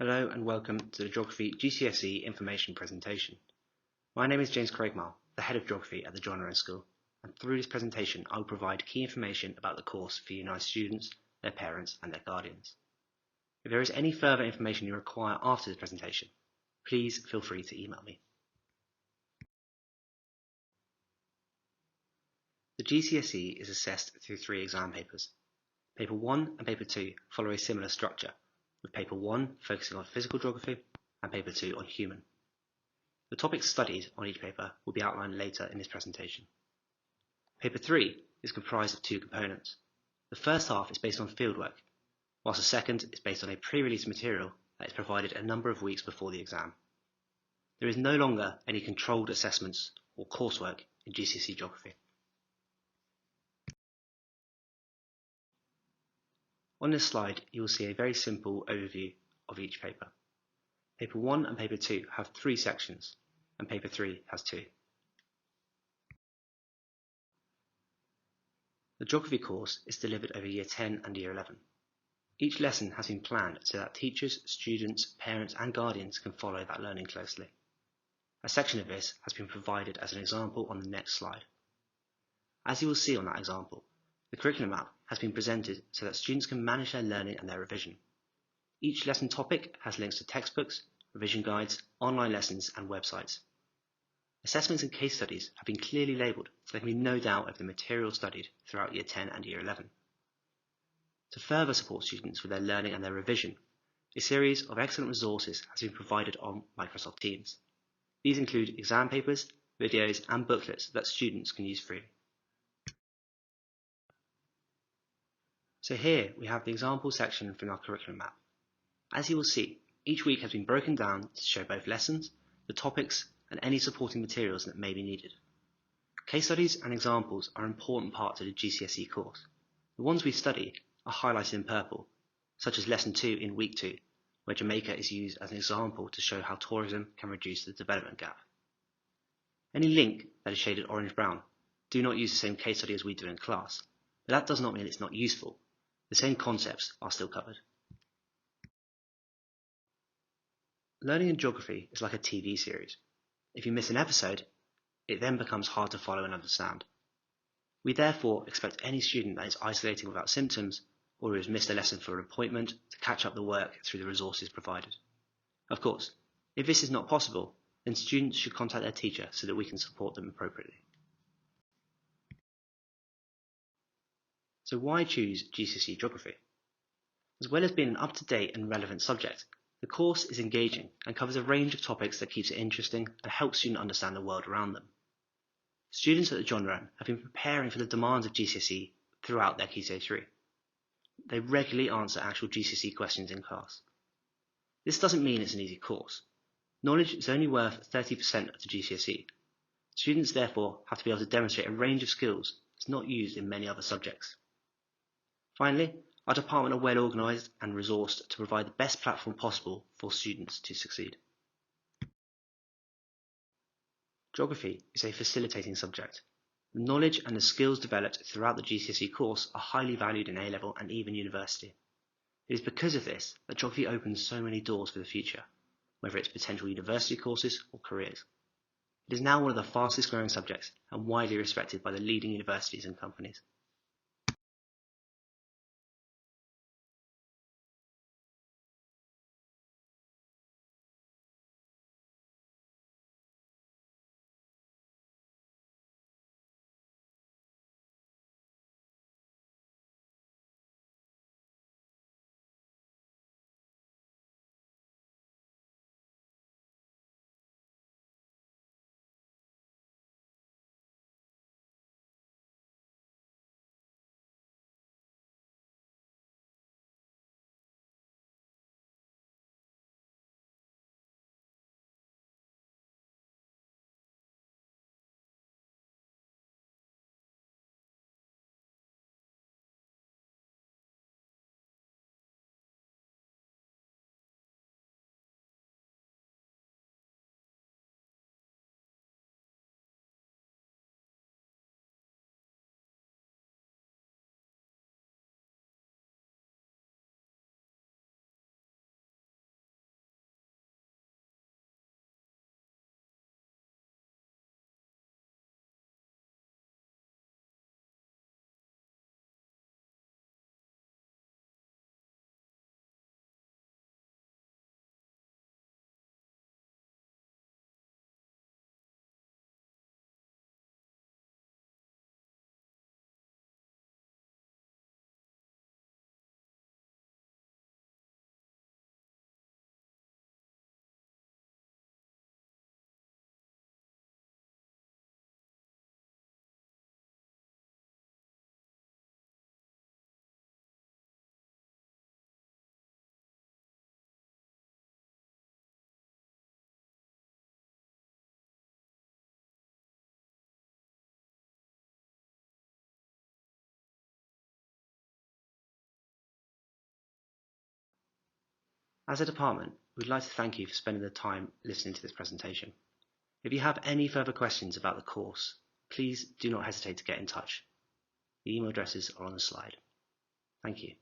Hello and welcome to the Geography GCSE information presentation. My name is James Craigmile, the Head of Geography at the John Rowan School, and through this presentation I will provide key information about the course for United students, their parents and their guardians. If there is any further information you require after this presentation, please feel free to email me. The GCSE is assessed through 3 exam papers. Paper 1 and Paper 2 follow a similar structure, with Paper 1 focusing on physical geography and Paper 2 on human. The topics studied on each paper will be outlined later in this presentation. Paper 3 is comprised of 2 components. The first half is based on fieldwork, whilst the second is based on a pre-release material that is provided a number of weeks before the exam. There is no longer any controlled assessments or coursework in GCSE geography. On this slide, you will see a very simple overview of each paper. Paper 1 and Paper 2 have 3 sections, and Paper 3 has 2. The geography course is delivered over Year 10 and Year 11. Each lesson has been planned so that teachers, students, parents and guardians can follow that learning closely. A section of this has been provided as an example on the next slide. As you will see on that example, the curriculum map has been presented so that students can manage their learning and their revision. Each lesson topic has links to textbooks, revision guides, online lessons and websites. Assessments and case studies have been clearly labelled so there can be no doubt of the material studied throughout Year 10 and Year 11. To further support students with their learning and their revision, a series of excellent resources has been provided on Microsoft Teams. These include exam papers, videos and booklets that students can use freely. So here we have the example section from our curriculum map. As you will see, each week has been broken down to show both lessons, the topics, and any supporting materials that may be needed. Case studies and examples are important parts of the GCSE course. The ones we study are highlighted in purple, such as Lesson 2 in Week 2, where Jamaica is used as an example to show how tourism can reduce the development gap. Any link that is shaded orange-brown do not use the same case study as we do in class, but that does not mean it's not useful. The same concepts are still covered. Learning in geography is like a TV series. If you miss an episode, it then becomes hard to follow and understand. We therefore expect any student that is isolating without symptoms or who has missed a lesson for an appointment to catch up the work through the resources provided. Of course, if this is not possible, then students should contact their teacher so that we can support them appropriately. So why choose GCSE Geography? As well as being an up-to-date and relevant subject, the course is engaging and covers a range of topics that keeps it interesting and helps students understand the world around them. Students at the John Rowan have been preparing for the demands of GCSE throughout their Key Stage 3. They regularly answer actual GCSE questions in class. This doesn't mean it's an easy course. Knowledge is only worth 30% of the GCSE. Students therefore have to be able to demonstrate a range of skills that's not used in many other subjects. Finally, our department are well organised and resourced to provide the best platform possible for students to succeed. Geography is a facilitating subject. The knowledge and the skills developed throughout the GCSE course are highly valued in A-level and even university. It is because of this that geography opens so many doors for the future, whether it's potential university courses or careers. It is now one of the fastest growing subjects and widely respected by the leading universities and companies. As a department, we'd like to thank you for spending the time listening to this presentation. If you have any further questions about the course, please do not hesitate to get in touch. The email addresses are on the slide. Thank you.